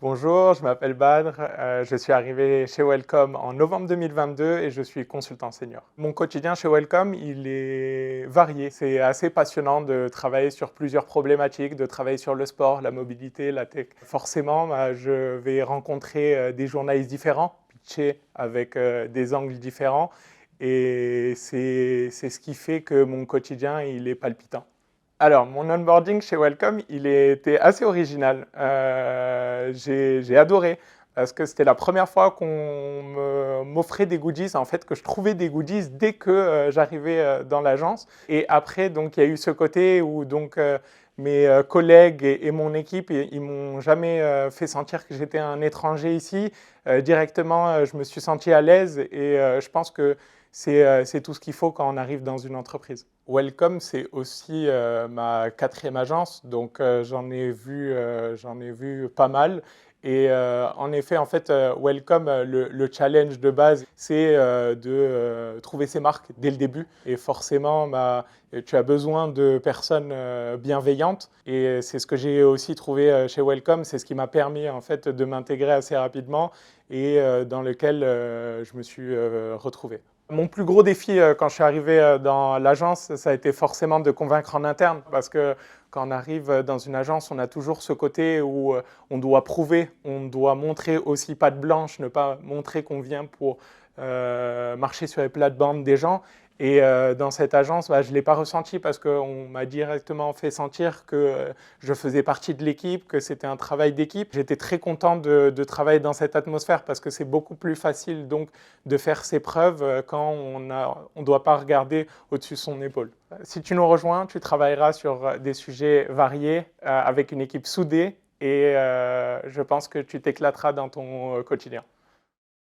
Bonjour, je m'appelle Badr, je suis arrivé chez Welcome en novembre 2022 et je suis consultant senior. Mon quotidien chez Welcome, il est varié. C'est assez passionnant de travailler sur plusieurs problématiques, de travailler sur le sport, la mobilité, la tech. Forcément, je vais rencontrer des journalistes différents, pitcher avec des angles différents et c'est ce qui fait que mon quotidien, il est palpitant. Alors, mon onboarding chez Welcome, il était assez original. J'ai adoré parce que c'était la première fois m'offrait des goodies, en fait, que je trouvais des goodies dès que j'arrivais dans l'agence. Et après, donc, il y a eu ce côté où donc mes collègues et mon équipe, ils m'ont jamais fait sentir que j'étais un étranger ici. Directement, je me suis senti à l'aise et je pense que c'est tout ce qu'il faut quand on arrive dans une entreprise. Welcome, c'est aussi ma quatrième agence, donc j'en ai vu pas mal. Et en effet, en fait, Welcome, le challenge de base, c'est de trouver ses marques dès le début. Et forcément, tu as besoin de personnes bienveillantes. Et c'est ce que j'ai aussi trouvé chez Welcome. C'est ce qui m'a permis en fait de m'intégrer assez rapidement et dans lequel je me suis retrouvé. Mon plus gros défi quand je suis arrivé dans l'agence, ça a été forcément de convaincre en interne parce que quand on arrive dans une agence, on a toujours ce côté où on doit prouver, on doit montrer aussi patte blanche, ne pas montrer qu'on vient pour marcher sur les plates-bandes des gens. Et dans cette agence, je ne l'ai pas ressenti parce qu'on m'a directement fait sentir que je faisais partie de l'équipe, que c'était un travail d'équipe. J'étais très content de travailler dans cette atmosphère parce que c'est beaucoup plus facile donc, de faire ses preuves quand on ne doit pas regarder au-dessus de son épaule. Si tu nous rejoins, tu travailleras sur des sujets variés avec une équipe soudée et je pense que tu t'éclateras dans ton quotidien.